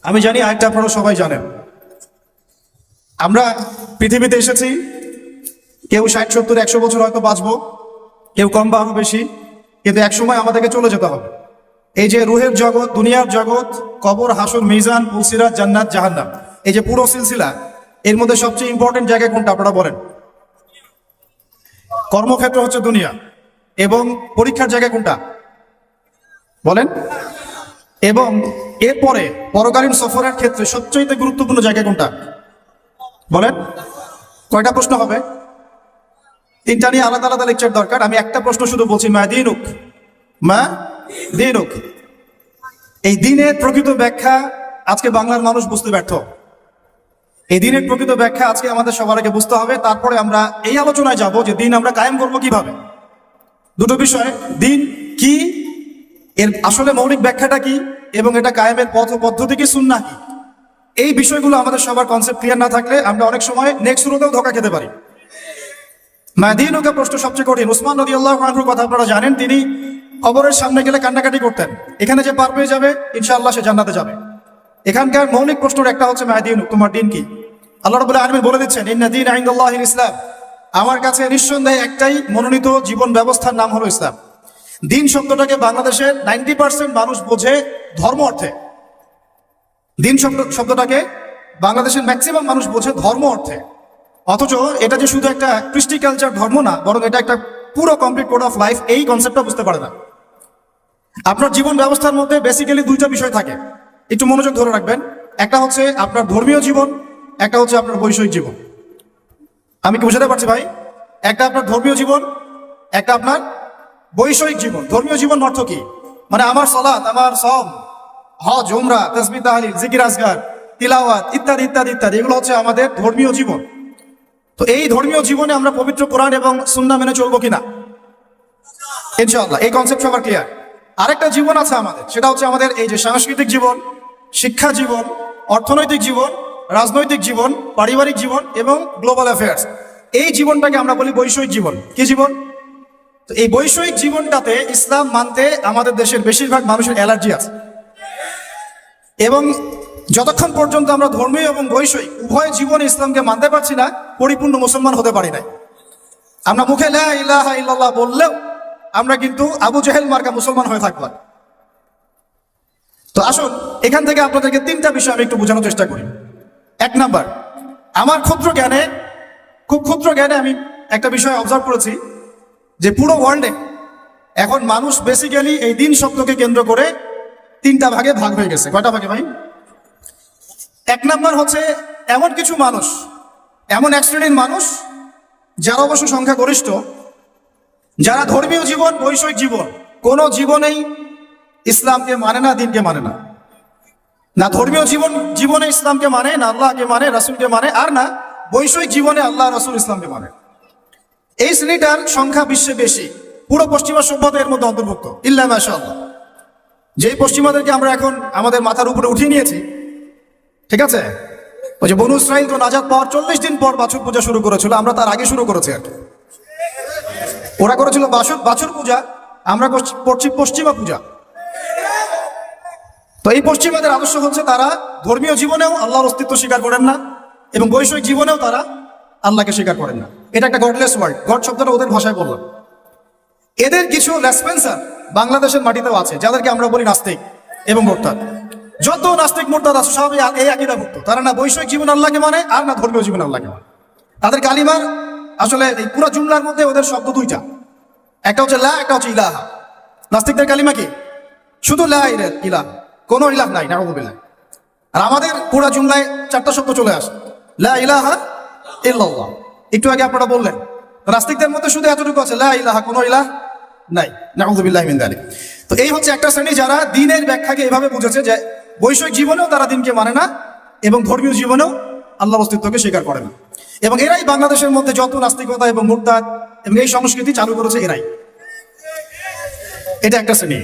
আমি জানি আরেকটা আপনারা সবাই জানেন, আমরা পৃথিবীতে এসেছি, কেউ 60, 70, 100 বছর হয়তো বাঁচবো, কেউ কম বা আরো বেশি, কিন্তু একসময় আমাদেরকে চলে যেতে হবে। এই যে রুহের জগৎ, দুনিয়ার জগৎ, কবর, হাসর, মিজান, পুলসিরাত, জান্নাত, জাহান্নাম, এই যে পুরো সিলসিলা, এর মধ্যে সবচেয়ে ইম্পর্টেন্ট জায়গা কোনটা আপনারা বলেন? কর্মক্ষেত্র হচ্ছে দুনিয়া, এবং পরীক্ষার জায়গা কোনটা বলেন? এবং এরপরে পরকালীন সফরের ক্ষেত্রে সবচেয়ে গুরুত্বপূর্ণ জায়গা কোনটা বলেন? কয়টা প্রশ্ন হবে? 3টা নিয়ে আলাদা আলাদা লেকচার দরকার। আমি একটা প্রশ্ন শুধু বলছি, মা দিনুক, মা দিনুক। এই দিনের প্রকৃত ব্যাখ্যা আজকে বাংলার মানুষ বুঝতে ব্যর্থ। এই দিনের প্রকৃত ব্যাখ্যা আজকে আমাদের সবার আগে বুঝতে হবে, তারপরে আমরা এই আলোচনায় যাব যে দিন আমরা কায়েম করবো কিভাবে। দুটো বিষয়, দিন কি, এর আসলে মৌলিক ব্যাখ্যাটা কি, এবং এটা কায়েমের পথ ও পদ্ধতি কি, সুন্নাহ কি, এই বিষয়গুলো আমাদের সবার কনসেপ্ট ক্লিয়ার না থাকলে আমরা অনেক সময় নেক্সট শুরুতেও ধোঁকা খেতে পারি। মাদিনুকা প্রশ্ন সবচেয়ে কঠিন। উসমান রাদিয়াল্লাহু আনহুর কথা আপনারা জানেন, তিনি কবরের সামনে গেলে কান্নাকাটি করতেন, এখানে যে পার পেয়ে যাবে ইনশাআল্লাহ সে জান্নাতে যাবে। এখানকার মৌলিক প্রশ্নের একটা হচ্ছে মাদিনুক, তোমার দিন কি? আল্লাহ রাব্বুল আলামিন বলে দিচ্ছেন, ইন্না দীনা ইনদাল্লাহিল ইসলাম, আমার কাছে নিঃসন্দেহে একটাই মনোনীত জীবন ব্যবস্থার নাম হলো ইসলাম। দিন শব্দটাকে বাংলাদেশের 90% মানুষ বোঝে ধর্ম অর্থে। দিন শব্দটাকে বাংলাদেশের ম্যাক্সিমাম মানুষ বোঝে ধর্ম অর্থে, অথচ এটা যে শুধু একটা কৃষ্টি কালচার ধর্ম না, বরং এটা একটা পুরো কমপ্লিট কোড অফ লাইফ, এই কনসেপ্টটা বুঝতে পারে না। আপনার জীবন ব্যবস্থার মধ্যে বেসিক্যালি 2টা বিষয় থাকে, একটু মনোযোগ ধরে রাখবেন। একটা হচ্ছে আপনার ধর্মীয় জীবন, একটা হচ্ছে আপনার বৈষয়িক জীবন। আমি কি বুঝাতে পারছি ভাই? একটা আপনার ধর্মীয় জীবন, একটা আপনার বৈষয়িক জীবন। ধর্মীয় জীবন অর্থ কি? মানে আমার সালাত, আমার সওম, হজ, উমরা, তাসবিহ, তাহলিল, জিকির, আজকার, তিলাওয়াত ইত্যাদি ইত্যাদি ইত্যাদি, এগুলো হচ্ছে আমাদের ধর্মীয় জীবন। তো এই ধর্মীয় জীবনে আমরা পবিত্র কোরআন এবং সুন্নাহ মেনে চলবো কিনা? ইনশাআল্লাহ, এই কনসেপ্ট সবার ক্লিয়ার। আরেকটা জীবন আছে আমাদের, সেটা হচ্ছে আমাদের এই যে সাংস্কৃতিক জীবন, শিক্ষা জীবন, অর্থনৈতিক জীবন, রাজনৈতিক জীবন, পারিবারিক জীবন এবং গ্লোবাল অ্যাফেয়ার্স। এই জীবনটাকে আমরা বলি বৈষয়িক জীবন। কি জীবন? তো এই বৈষয়িক জীবনটাতে ইসলাম মানতে আমাদের দেশের বেশিরভাগ মানুষের অ্যালার্জি আছে, এবং যতক্ষণ পর্যন্ত আমরা ধর্মীয় এবং বৈষয়িক উভয় জীবনে ইসলামকে মানতে পারছি না, পরিপূর্ণ মুসলমান হতে পারি নাই। আমরা মুখে লা ইলাহা ইল্লাল্লাহ বললেও আমরা কিন্তু আবু জেহেল মার্কা মুসলমান হয়ে থাকবো। তো আসুন, এখান থেকে আপনাদেরকে 3টা বিষয় আমি একটু বোঝানোর চেষ্টা করি। 1 নাম্বার, আমার ক্ষুদ্র জ্ঞানে, খুব ক্ষুদ্র জ্ঞানে আমি একটা বিষয় অবজার্ভ করেছি যে পুরো ওয়ার্ল্ডে এখন মানুষ বেসিক্যালি এই দিন শব্দকে কেন্দ্র করে 3টা ভাগে ভাগ হয়ে গেছে। কয়টা ভাগে ভাই? 1 নাম্বার হচ্ছে এমন কিছু মানুষ, এমন এক শ্রেণীর মানুষ, যারা অবশ্য সংখ্যা গরিষ্ঠ, যারা ধর্মীয় জীবন, বৈষয়িক জীবন কোনো জীবনেই ইসলামকে মানে না, দিনকে মানে না। না ধর্মীয় জীবনে ইসলামকে মানে, না আল্লাহকে মানে, রাসূলকে মানে, আর না বৈষয়িক জীবনে আল্লাহ, রাসূল, ইসলামকে মানে। এই শ্রেণীটার সংখ্যা বিশ্বে বেশি, পুরো পশ্চিমা সভ্যতা এর মধ্যে অন্তর্ভুক্ত, ইল্লা মাশাআল্লাহ। যেই পশ্চিমাদেরকে আমরা এখন আমাদের মাথার উপরে উঠিয়ে নিয়েছি, ঠিক আছে, ওই যে বনু ইসরাইল তো নাজাত পাওয়ার 40 দিন পর বাছুর পূজা শুরু করেছিল, আমরা তার আগে শুরু করেছি আর কি। ওরা করেছিল বাছুর পূজা, আমরা করছি পশ্চিমা পূজা। তো এই পশ্চিমাদের আদর্শ হচ্ছে তারা ধর্মীয় জীবনেও আল্লাহর অস্তিত্ব স্বীকার করেন না, এবং বৈষয়িক জীবনেও তারা আল্লাহকে স্বীকার করেন না। এটা একটা গডলেস ওয়ার্ল্ড, গড শব্দটা ওদের ভাষায় বললাম। এদের কিছু রেসপেন্সার বাংলাদেশের মাটিতেও আছে, যাদেরকে আমরা বলি নাস্তিক এবং মোরতাদ। যত নাস্তিক মোরতাদ আছে সবই এই আকীদাভুক্ত। তারা না বৈষয়িক জীবন আল্লাহকে মানে, আর না ধর্মীয় জীবন আল্লাহকে মানে। তাদের কালিমার আসলে এই পুরো জুমলার মধ্যে ওদের শব্দ 2টা, একটা হচ্ছে লা, একটা হচ্ছে ইলাহা। নাস্তিকদের কালিমা কি? শুধু লা ইলাহা, কোনো ইলাহ নাই, নাউযুবিল্লাহ। আর আমাদের পুরো জুমলায় 4টা শব্দ চলে আসে, লা ইলাহা ইল্লাল্লাহ। একটু আগে আপনারা বললেন, নাস্তিকদের মধ্যে শুধু এতটুকু আছে, লা ইলাহা, কোনো ইলাহ নাই, নাউযুবিল্লাহি মিন যালিক। তো এই হচ্ছে একটা শ্রেণী যারা দ্বীনের ব্যাখ্যাকে এভাবে বুঝেছে যে বৈষয়িক জীবনেও তারা দ্বীনকে মানে না, এবং ধর্মীয় জীবনেও আল্লাহর অস্তিত্বকে স্বীকার করে না। এবং এরাই বাংলাদেশের মধ্যে যত নাস্তিকতা এবং মুরতাদ এবং এই সংস্কৃতি চালু করেছে এরাই। এটা একটা শ্রেণী।